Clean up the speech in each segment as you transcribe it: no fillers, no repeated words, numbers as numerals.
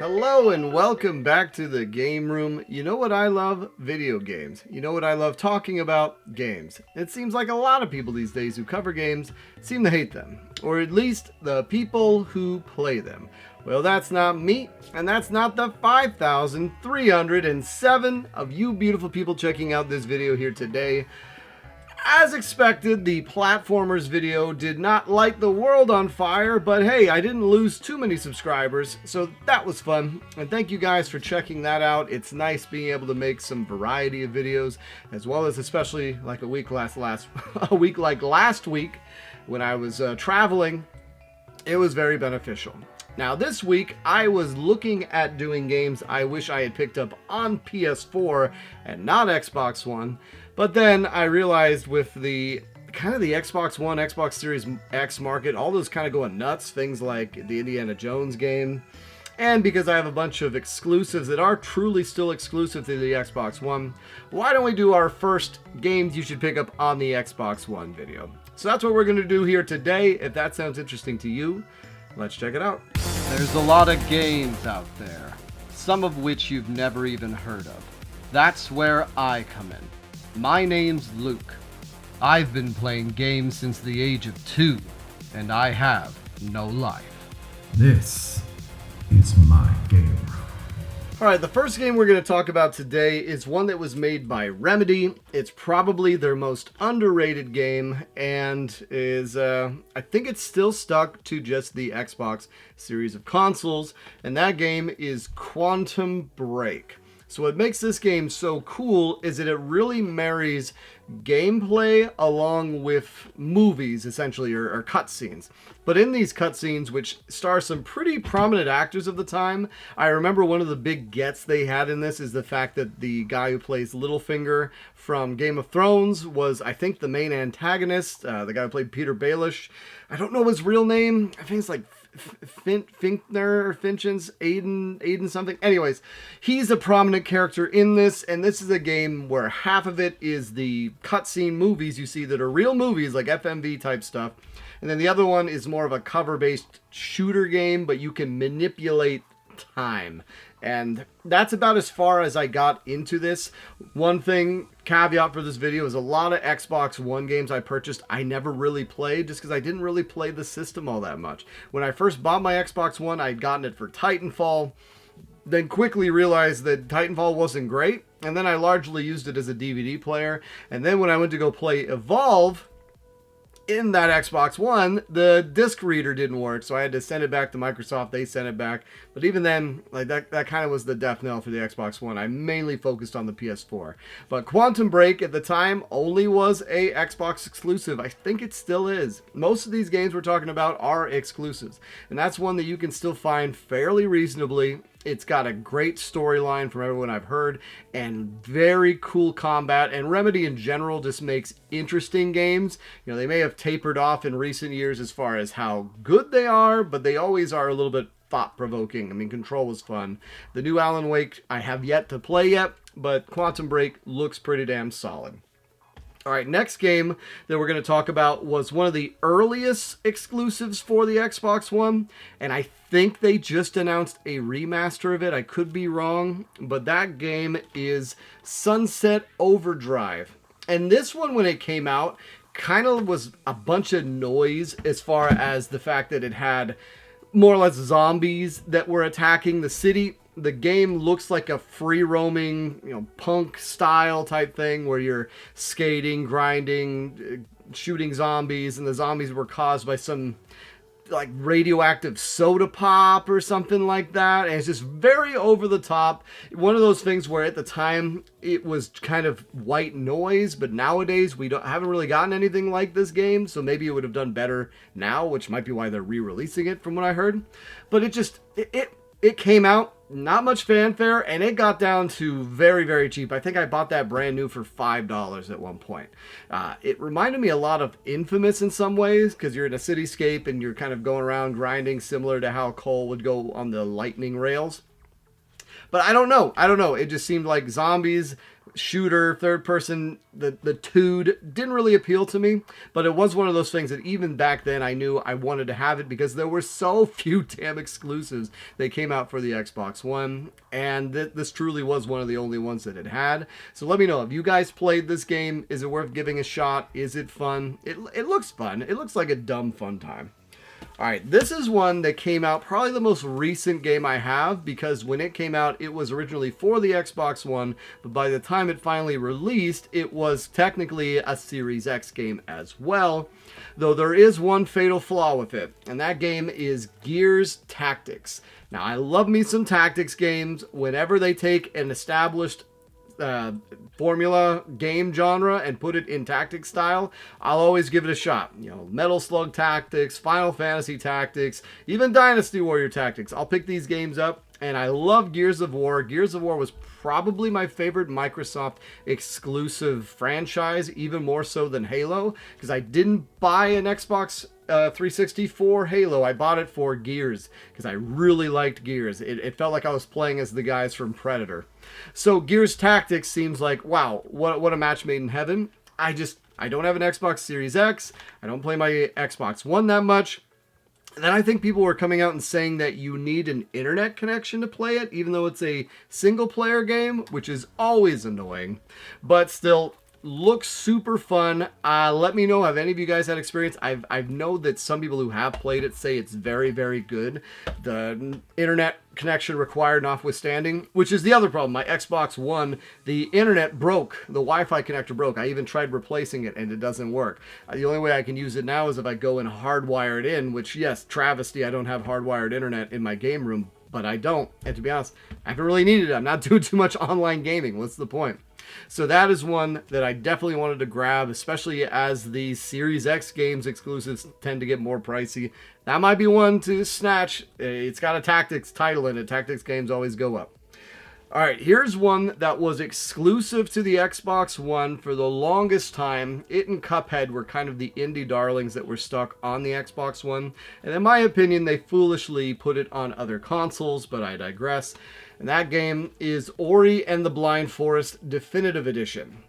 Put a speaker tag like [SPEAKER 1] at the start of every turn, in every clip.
[SPEAKER 1] Hello and welcome back to the game room. You know what I love? Video games. You know what I love talking about? Games. It seems like a lot of people these days who cover games seem to hate them, or at least the people who play them. Well, that's not me, and that's not the 5,307 of you beautiful people checking out this video here today. As expected, the platformers video did not light the world on fire, but hey, I didn't lose too many subscribers, so that was fun. And thank you guys for checking that out. It's nice being able to make some variety of videos, as well as especially like a week like last week when I was traveling. It was very beneficial. Now this week, I was looking at doing games I wish I had picked up on PS4 and not Xbox One, but then I realized with the Xbox One, Xbox Series X market, all those kind of going nuts, things like the Indiana Jones game, and because I have a bunch of exclusives that are truly still exclusive to the Xbox One, why don't we do our first games you should pick up on the Xbox One video? So that's what we're going to do here today. If that sounds interesting to you, let's check it out. There's a lot of games out there, some of which you've never even heard of. That's where I come in. My name's Luke. I've been playing games since the age of 2, and I have no life.
[SPEAKER 2] This is my game room.
[SPEAKER 1] Alright, the first game we're going to talk about today is one that was made by Remedy. It's probably their most underrated game, and is, I think it's still stuck to just the Xbox series of consoles, and that game is Quantum Break. So what makes this game so cool is that it really marries gameplay along with movies, essentially, or cutscenes. But in these cutscenes, which star some pretty prominent actors of the time, I remember one of the big gets they had in this is the fact that the guy who plays Littlefinger from Game of Thrones was, I think, the main antagonist, the guy who played Peter Baelish. I don't know his real name. I think it's like Finkner or Finchens, Aiden something. Anyways, he's a prominent character in this, and this is a game where half of it is the cutscene movies you see that are real movies, like FMV type stuff, and then the other one is more of a cover-based shooter game, but you can manipulate time. And that's about as far as I got into this. One thing, caveat for this video, is a lot of Xbox One games I purchased I never really played just because I didn't really play the system all that much. When I first bought my Xbox One, I'd gotten it for Titanfall, then quickly realized that Titanfall wasn't great, and then I largely used it as a DVD player. And then when I went to go play Evolve in that Xbox One, the disc reader didn't work, so I had to send it back to Microsoft. They sent it back, but even then, like that kind of was the death knell for the Xbox One. I mainly focused on the PS4. But Quantum Break at the time only was a Xbox exclusive. I think it still is. Most of these games we're talking about are exclusives, and that's one that you can still find fairly reasonably. It's got a great storyline from everyone I've heard, and very cool combat, and Remedy in general just makes interesting games. You know, they may have tapered off in recent years as far as how good they are, but they always are a little bit thought-provoking. I mean, Control was fun. The new Alan Wake I have yet to play yet, but Quantum Break looks pretty damn solid. Alright, next game that we're going to talk about was one of the earliest exclusives for the Xbox One, and I think they just announced a remaster of it. I could be wrong, but that game is Sunset Overdrive. And this one, when it came out, kind of was a bunch of noise as far as the fact that it had more or less zombies that were attacking the city. The game looks like a free-roaming, punk style type thing where you're skating, grinding, shooting zombies, and the zombies were caused by some like radioactive soda pop or something like that. And it's just very over the top. One of those things where at the time it was kind of white noise, but nowadays we haven't really gotten anything like this game, so maybe it would have done better now, which might be why they're re-releasing it from what I heard. But it came out, not much fanfare, and it got down to very, very cheap. I think I bought that brand new for $5 at one point. It reminded me a lot of Infamous in some ways, because you're in a cityscape and you're kind of going around grinding, similar to how Cole would go on the lightning rails. But I don't know. It just seemed like zombies, shooter, third person, the tood didn't really appeal to me. But it was one of those things that even back then I knew I wanted to have it because there were so few damn exclusives that came out for the Xbox One. And this truly was one of the only ones that it had. So let me know, have you guys played this game? Is it worth giving a shot? Is it fun? It looks fun. It looks like a dumb fun time. Alright, this is one that came out, probably the most recent game I have, because when it came out, it was originally for the Xbox One, but by the time it finally released, it was technically a Series X game as well, though there is one fatal flaw with it, and that game is Gears Tactics. Now, I love me some tactics games whenever they take an established formula game genre and put it in tactics style. I'll always give it a shot. You know, Metal Slug Tactics, Final Fantasy Tactics, even Dynasty Warrior Tactics. I'll pick these games up, and I love Gears of War. Gears of War was probably my favorite Microsoft exclusive franchise, even more so than Halo, because I didn't buy an Xbox 360 for Halo. I bought it for Gears because I really liked Gears. It felt like I was playing as the guys from Predator. So Gears Tactics seems like, wow, what a match made in heaven. I don't have an Xbox Series X. I don't play my Xbox One that much. And then I think people were coming out and saying that you need an internet connection to play it, even though it's a single player game, which is always annoying. But still, looks super fun. Let me know, have any of you guys had experience? I know that some people who have played it say it's very, very good. The internet connection required notwithstanding, which is the other problem. My Xbox One, the internet broke. The Wi-Fi connector broke. I even tried replacing it and it doesn't work. The only way I can use it now is if I go and hardwire it in, which, yes, travesty, I don't have hardwired internet in my game room, but I don't. And to be honest, I haven't really needed it. I'm not doing too much online gaming. What's the point? So that is one that I definitely wanted to grab, especially as the Series X games exclusives tend to get more pricey. That might be one to snatch. It's got a tactics title in it. Tactics games always go up. All right, here's one that was exclusive to the Xbox One for the longest time. It and Cuphead were kind of the indie darlings that were stuck on the Xbox One. And in my opinion, they foolishly put it on other consoles, but I digress. And that game is Ori and the Blind Forest Definitive Edition.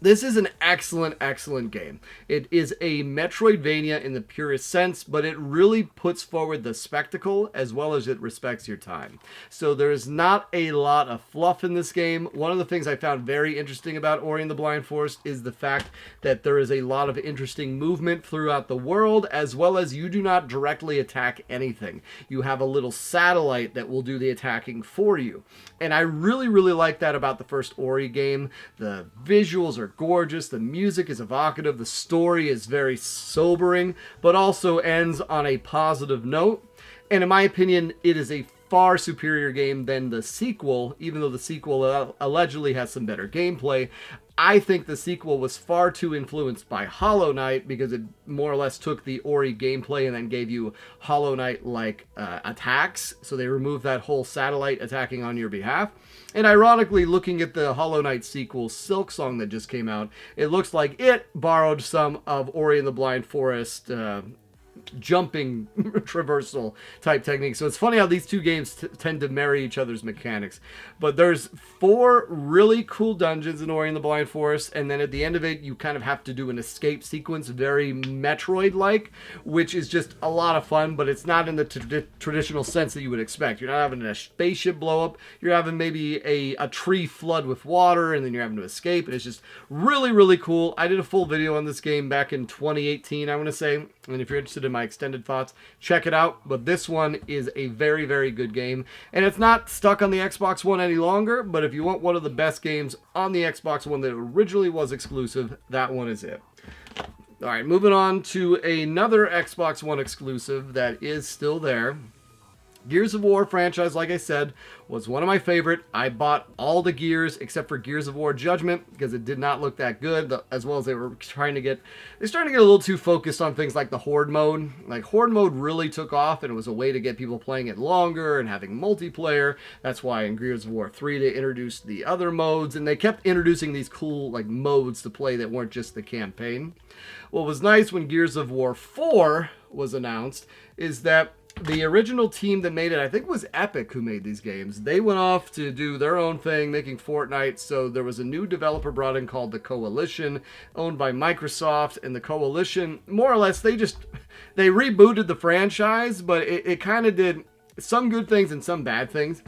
[SPEAKER 1] This is an excellent, excellent game. It is a Metroidvania in the purest sense, but it really puts forward the spectacle as well as it respects your time. So there's not a lot of fluff in this game. One of the things I found very interesting about Ori and the Blind Forest is the fact that there is a lot of interesting movement throughout the world, as well as you do not directly attack anything. You have a little satellite that will do the attacking for you. And I really, really like that about the first Ori game. The visuals are gorgeous, the music is evocative, the story is very sobering, but also ends on a positive note. And in my opinion, it is a far superior game than the sequel, even though the sequel allegedly has some better gameplay. I think the sequel was far too influenced by Hollow Knight because it more or less took the Ori gameplay and then gave you Hollow Knight-like attacks. So they removed that whole satellite attacking on your behalf. And ironically, looking at the Hollow Knight sequel, Silksong, that just came out, it looks like it borrowed some of Ori and the Blind Forest jumping traversal type technique. So it's funny how these two games tend to marry each other's mechanics. But there's 4 really cool dungeons in Ori and the Blind Forest, and then at the end of it you kind of have to do an escape sequence, very Metroid-like, which is just a lot of fun, but it's not in the traditional sense that you would expect. You're not having a spaceship blow up, you're having maybe a tree flood with water, and then you're having to escape, and it's just really, really cool. I did a full video on this game back in 2018, I want to say, and if you're interested in my extended thoughts, check it out. But this one is a very, very good game, and it's not stuck on the Xbox One any longer, but if you want one of the best games on the Xbox One that originally was exclusive, that one is it. Alright, moving on to another Xbox One exclusive that is still there. Gears of War franchise, like I said, was one of my favorite. I bought all the Gears except for Gears of War Judgment because it did not look that good, as well as they're starting to get a little too focused on things like the Horde mode. Like, Horde mode really took off, and it was a way to get people playing it longer and having multiplayer. That's why in Gears of War 3 they introduced the other modes, and they kept introducing these cool like modes to play that weren't just the campaign. What was nice when Gears of War 4 was announced is that the original team that made it, I think it was Epic who made these games. They went off to do their own thing, making Fortnite. So there was a new developer brought in called the Coalition, owned by Microsoft. And the Coalition, more or less, they rebooted the franchise, but it kind of did some good things and some bad things.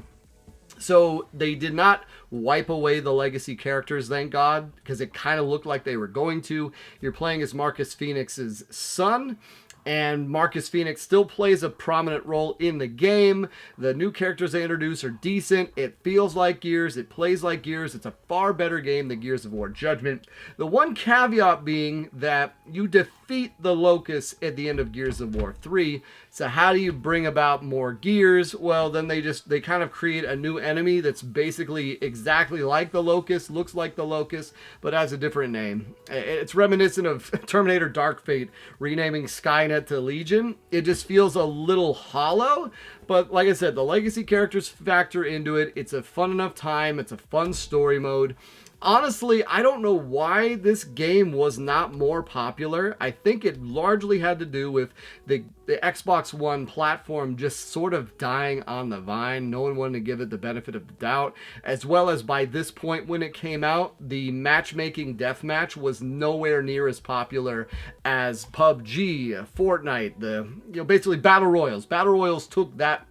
[SPEAKER 1] So they did not wipe away the legacy characters, thank God, because it kind of looked like they were going to. You're playing as Marcus Phoenix's son, and Marcus Phoenix still plays a prominent role in the game. The new characters they introduce are decent. It feels like Gears. It plays like Gears. It's a far better game than Gears of War Judgment. The one caveat being that you defeat the Locust at the end of Gears of War 3. So how do you bring about more Gears? Well, then they kind of create a new enemy that's basically exactly like the Locust, looks like the Locust, but has a different name. It's reminiscent of Terminator Dark Fate, renaming Skynet to Legion. It just feels a little hollow, but like I said, the legacy characters factor into it. It's a fun enough time. It's a fun story mode. Honestly, I don't know why this game was not more popular. I think it largely had to do with the Xbox One platform just sort of dying on the vine. No one wanted to give it the benefit of the doubt, as well as by this point when it came out, the matchmaking deathmatch was nowhere near as popular as PUBG, Fortnite, basically battle royals. Battle royals took that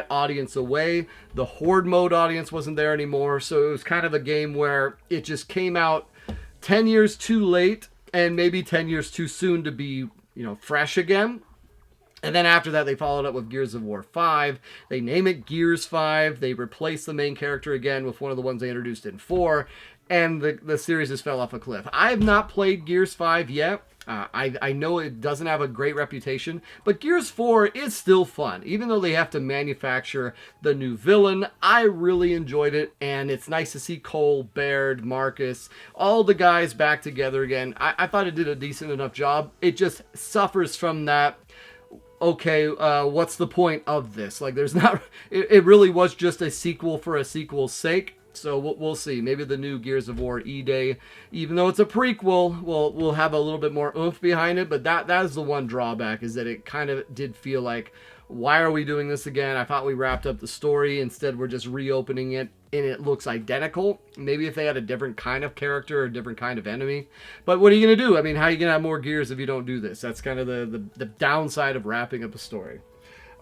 [SPEAKER 1] audience away. The Horde mode audience wasn't there anymore, so it was kind of a game where it just came out 10 years too late and maybe 10 years too soon to be, fresh again. And then after that, they followed up with Gears of War 5. They name it Gears 5. They replace the main character again with one of the ones they introduced in 4. And the series just fell off a cliff. I have not played Gears 5 yet. I know it doesn't have a great reputation, but Gears 4 is still fun. Even though they have to manufacture the new villain, I really enjoyed it, and it's nice to see Cole, Baird, Marcus, all the guys back together again. I thought it did a decent enough job. It just suffers from that, okay, what's the point of this? Like, there's not... It really was just a sequel for a sequel's sake. So we'll see. Maybe the new Gears of War E-Day, even though it's a prequel, will have a little bit more oomph behind it. But that is the one drawback, is that it kind of did feel like, why are we doing this again? I thought we wrapped up the story. Instead, we're just reopening it, and it looks identical. Maybe if they had a different kind of character or a different kind of enemy. But what are you going to do? I mean, how are you going to have more Gears if you don't do this? That's kind of the downside of wrapping up a story.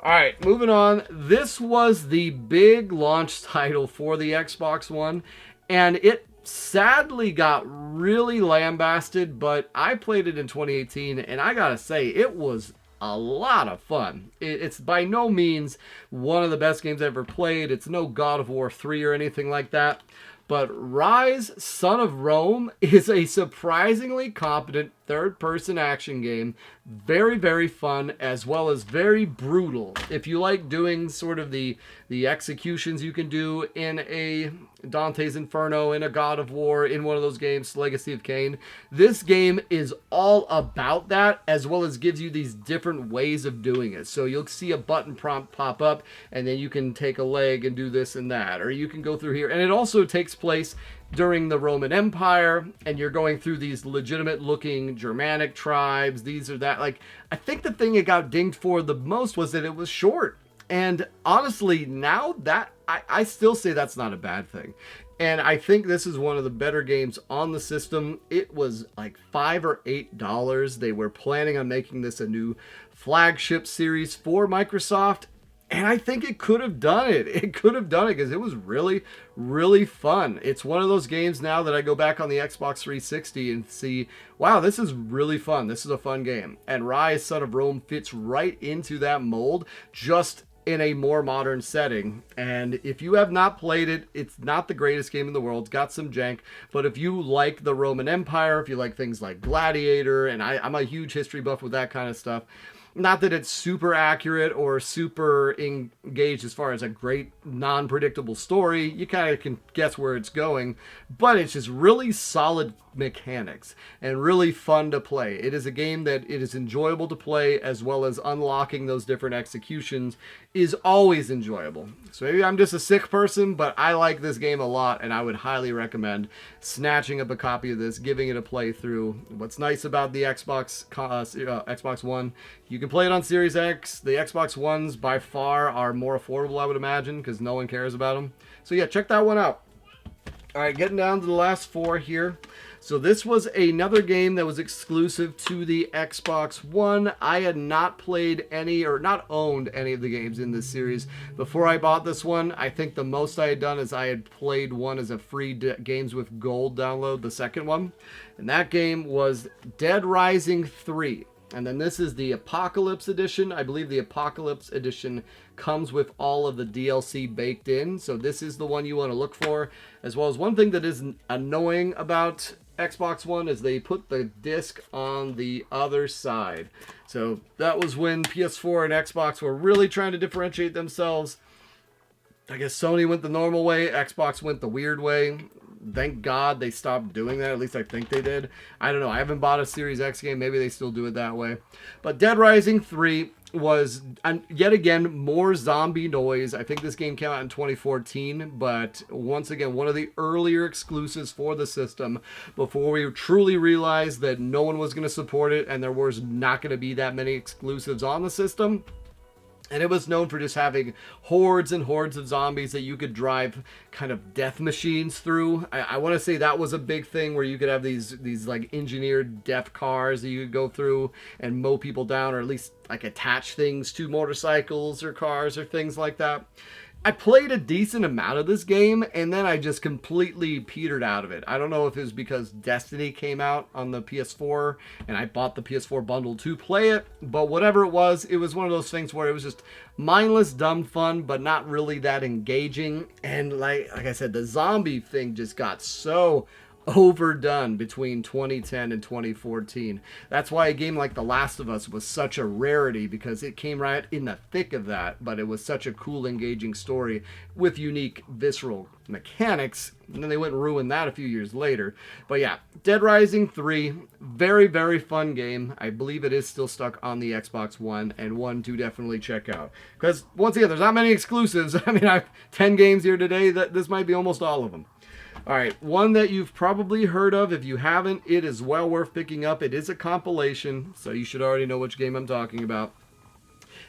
[SPEAKER 1] All right, moving on. This was the big launch title for the Xbox One, and it sadly got really lambasted, but I played it in 2018, and I gotta say, it was a lot of fun. It's by no means one of the best games I've ever played. It's no God of War 3 or anything like that, but Ryse, Son of Rome is a surprisingly competent third-person action game. Very, very fun, as well as very brutal. If you like doing sort of the executions you can do in a Dante's Inferno, in a God of War, in one of those games, Legacy of Kain, this game is all about that, as well as gives you these different ways of doing it. So you'll see a button prompt pop up, and then you can take a leg and do this and that, or you can go through here. And it also takes place during the Roman Empire, and you're going through these legitimate looking Germanic tribes, these or that. Like, I think the thing it got dinged for the most was that it was short. And honestly, now that I still say that's not a bad thing. And I think this is one of the better games on the system. It was like $5 or $8. They were planning on making this a new flagship series for Microsoft. And I think it could have done it. It could have done it because it was really, really fun. It's one of those games now that I go back on the Xbox 360 and see, wow, this is really fun. This is a fun game. And Ryse, Son of Rome fits right into that mold, just in a more modern setting. And if you have not played it, it's not the greatest game in the world. It's got some jank. But if you like the Roman Empire, if you like things like Gladiator, and I'm a huge history buff with that kind of stuff, not that it's super accurate or super engaged as far as a great non-predictable story. You kind of can guess where it's going, but it's just really solid mechanics and really fun to play. It is a game that it is enjoyable to play, as well as unlocking those different executions is always enjoyable. So maybe I'm just a sick person, but I like this game a lot, and I would highly recommend snatching up a copy of this, giving it a playthrough. What's nice about the Xbox One, you can play it on Series X. The Xbox Ones by far are more affordable, I would imagine, because no one cares about them. So yeah, check that one out. All right, getting down to the last four here. So this was another game that was exclusive to the Xbox One. I had not played any, or not owned any of the games in this series before I bought this one. I think the most I had done is I had played one as a free Games with Gold download, the second one. And that game was Dead Rising 3. And then this is the Apocalypse Edition. I believe the Apocalypse Edition comes with all of the DLC baked in. So this is the one you want to look for. As well as one thing that is annoying about Xbox One is they put the disc on the other side. So that was when PS4 and Xbox were really trying to differentiate themselves. I guess Sony went the normal way, Xbox went the weird way. Thank God they stopped doing that. At least I think they did. I don't know. I haven't bought a Series X game. Maybe they still do it that way. But Dead Rising 3 was, yet again, more zombie noise. I think this game came out in 2014. But once again, one of the earlier exclusives for the system before we truly realized that no one was going to support it and there was not going to be that many exclusives on the system. And it was known for just having hordes and hordes of zombies that you could drive kind of death machines through. I want to say that was a big thing where you could have these like engineered death cars that you could go through and mow people down, or at least like attach things to motorcycles or cars or things like that. I played a decent amount of this game, and then I just completely petered out of it. I don't know if it was because Destiny came out on the PS4, and I bought the PS4 bundle to play it, but whatever it was one of those things where it was just mindless, dumb fun, but not really that engaging. And like I said, the zombie thing just got so overdone between 2010 and 2014. That's why a game like The Last of Us was such a rarity, because it came right in the thick of that, but it was such a cool, engaging story with unique, visceral mechanics, and then they went and ruined that a few years later. But yeah, Dead Rising 3, very, very fun game. I believe it is still stuck on the Xbox One, and one to definitely check out. Because, once again, there's not many exclusives. I mean, I've 10 games here today. This might be almost all of them. All right, one that you've probably heard of. If you haven't, it is well worth picking up. It is a compilation, so you should already know which game I'm talking about.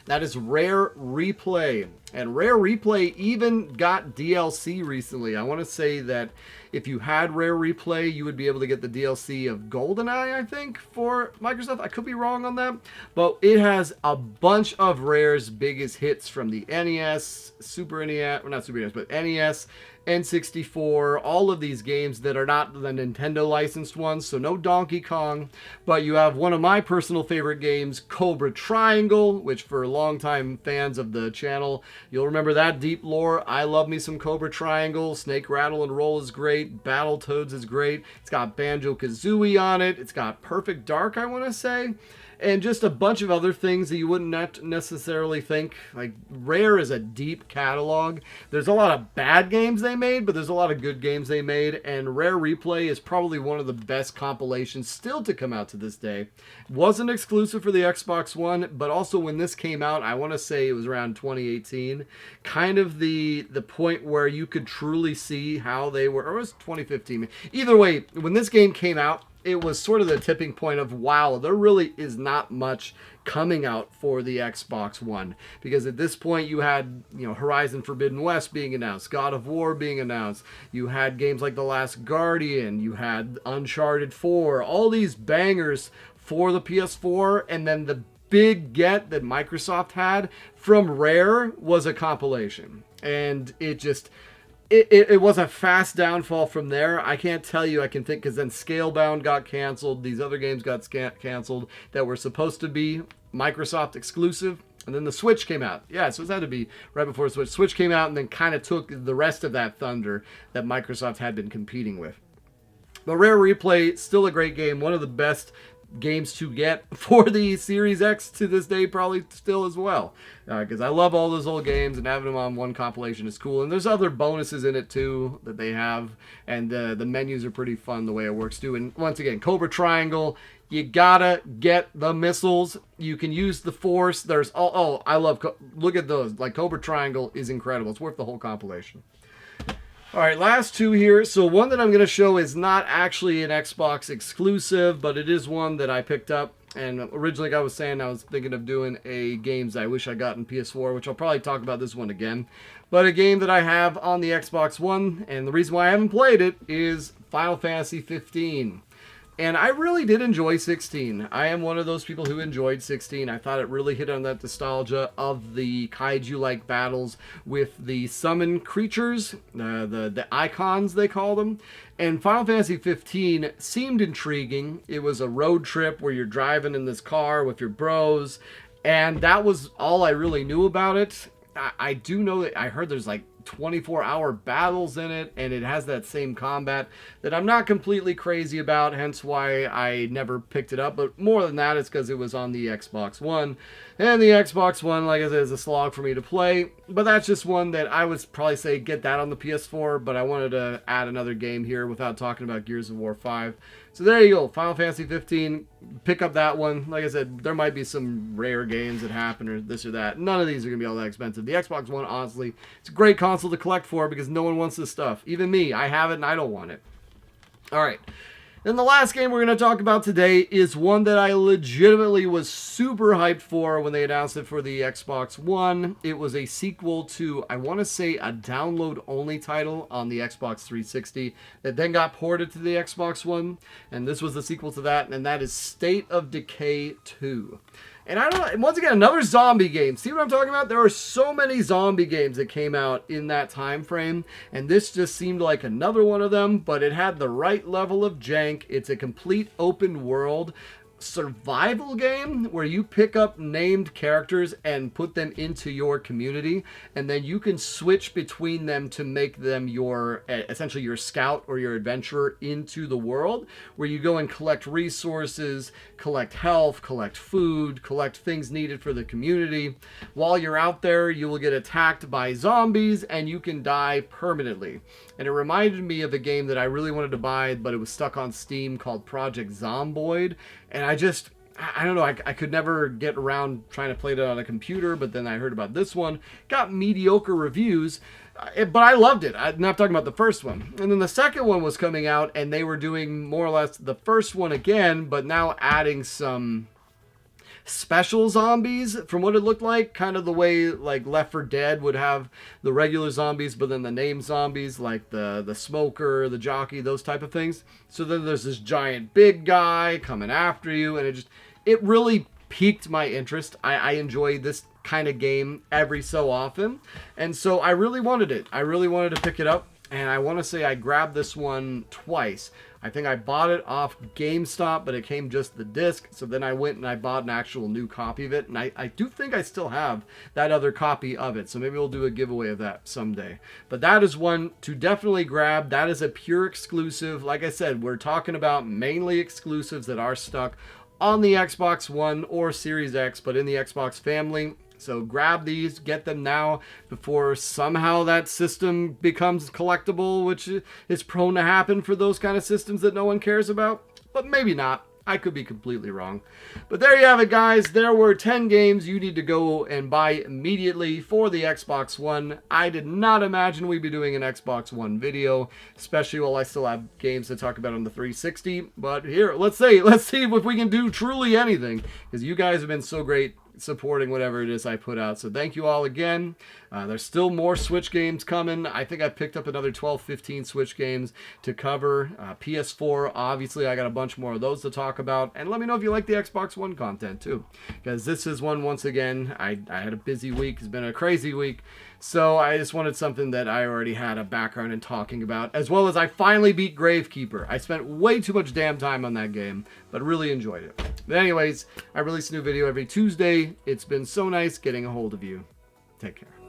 [SPEAKER 1] That is Rare Replay. And Rare Replay even got DLC recently. I want to say that if you had Rare Replay, you would be able to get the DLC of GoldenEye, I think, for Microsoft. I could be wrong on that. But it has a bunch of Rare's biggest hits from the NES, Super NES, well, not Super NES, but NES, N64, all of these games that are not the Nintendo licensed ones, so no Donkey Kong, but you have one of my personal favorite games, Cobra Triangle, which for longtime fans of the channel, you'll remember that deep lore. I love me some Cobra Triangle. Snake Rattle and Roll is great. Battletoads is great. It's got Banjo-Kazooie on it. It's got Perfect Dark, I want to say. And just a bunch of other things that you wouldn't necessarily think. Like, Rare is a deep catalog. There's a lot of bad games they made, but there's a lot of good games they made. And Rare Replay is probably one of the best compilations still to come out to this day. Wasn't exclusive for the Xbox One, but also when this came out, I want to say it was around 2018. Kind of the point where you could truly see how they were, or it was 2015. Either way, when this game came out, it was sort of the tipping point of, wow, there really is not much coming out for the Xbox One. Because at this point you had, Horizon Forbidden West being announced, God of War being announced, you had games like The Last Guardian, you had Uncharted 4, all these bangers for the PS4, and then the big get that Microsoft had from Rare was a compilation. And it just... It was a fast downfall from there. I can't tell you. I can think, because then Scalebound got canceled. These other games got canceled that were supposed to be Microsoft exclusive. And then the Switch came out. Yeah, so it had to be right before the Switch. Switch came out and then kind of took the rest of that thunder that Microsoft had been competing with. But Rare Replay, still a great game. One of the best games to get for the Series X to this day, probably still as well. Because I love all those old games, and having them on one compilation is cool. And there's other bonuses in it too that they have, and the menus are pretty fun the way it works too. And once again, Cobra Triangle, you gotta get the missiles. You can use the Force. There's I love, look at those. Like, Cobra Triangle is incredible. It's worth the whole compilation. All right, last two here. So one that I'm going to show is not actually an Xbox exclusive, but it is one that I picked up. And originally, like I was saying, I was thinking of doing a games I wish I got in PS4, which I'll probably talk about this one again. But a game that I have on the Xbox One, and the reason why I haven't played it is Final Fantasy 15. And I really did enjoy 16. I am one of those people who enjoyed 16. I thought it really hit on that nostalgia of the kaiju-like battles with the summon creatures, the icons they call them. And Final Fantasy 15 seemed intriguing. It was a road trip where you're driving in this car with your bros, and that was all I really knew about it. I do know that I heard there's like 24-hour battles in it, and it has that same combat that I'm not completely crazy about, hence why I never picked it up. But more than that, it's because it was on the Xbox One, and the Xbox One, like I said, is a slog for me to play. But that's just one that I would probably say get that on the PS4, but I wanted to add another game here without talking about Gears of War 5. So there you go, Final Fantasy 15, pick up that one. Like I said, there might be some rare games that happen or this or that. None of these are going to be all that expensive. The Xbox One, honestly, it's a great console to collect for because no one wants this stuff. Even me, I have it and I don't want it. All right. Then the last game we're going to talk about today is one that I legitimately was super hyped for when they announced it for the Xbox One. It was a sequel to, I want to say, a download-only title on the Xbox 360 that then got ported to the Xbox One. And this was the sequel to that, and that is State of Decay 2. And I don't know, once again, another zombie game. See what I'm talking about? There are so many zombie games that came out in that time frame, and this just seemed like another one of them, but it had the right level of jank. It's a complete open world survival game where you pick up named characters and put them into your community, and then you can switch between them to make them your essentially your scout or your adventurer into the world, where you go and collect resources, collect health, collect food, collect things needed for the community. While you're out there, you will get attacked by zombies and you can die permanently. And it reminded me of a game that I really wanted to buy, but it was stuck on Steam, called Project Zomboid. And I don't know, I could never get around trying to play it on a computer, but then I heard about this one. Got mediocre reviews, but I loved it. I'm not talking about the first one. And then the second one was coming out, and they were doing more or less the first one again, but now adding some special zombies from what it looked like, kind of the way like Left 4 Dead would have the regular zombies, but then the named zombies like the smoker, the jockey, those type of things. So then there's this giant big guy coming after you, and it really piqued my interest. I enjoy this kind of game every so often, and so I really wanted it. I really wanted to pick it up, and I want to say I grabbed this one twice. I think I bought it off GameStop, but it came just the disc. So then I went and I bought an actual new copy of it. And I do think I still have that other copy of it. So maybe we'll do a giveaway of that someday. But that is one to definitely grab. That is a pure exclusive. Like I said, we're talking about mainly exclusives that are stuck on the Xbox One or Series X, but in the Xbox family. So grab these, get them now before somehow that system becomes collectible, which is prone to happen for those kind of systems that no one cares about. But maybe not. I could be completely wrong. But there you have it, guys. There were 10 games you need to go and buy immediately for the Xbox One. I did not imagine we'd be doing an Xbox One video, especially while I still have games to talk about on the 360. But here, let's see if we can do truly anything, because you guys have been so great supporting whatever it is I put out. So thank you all again. There's still more Switch games coming. I think I picked up another 12, 15 Switch games to cover. PS4, obviously, I got a bunch more of those to talk about. And let me know if you like the Xbox One content too, because this is one, once again, I had a busy week. It's been a crazy week. So I just wanted something that I already had a background in talking about, as well as I finally beat Gravekeeper. I spent way too much damn time on that game, but really enjoyed it. But anyways, I release a new video every Tuesday. It's been so nice getting a hold of you. Take care.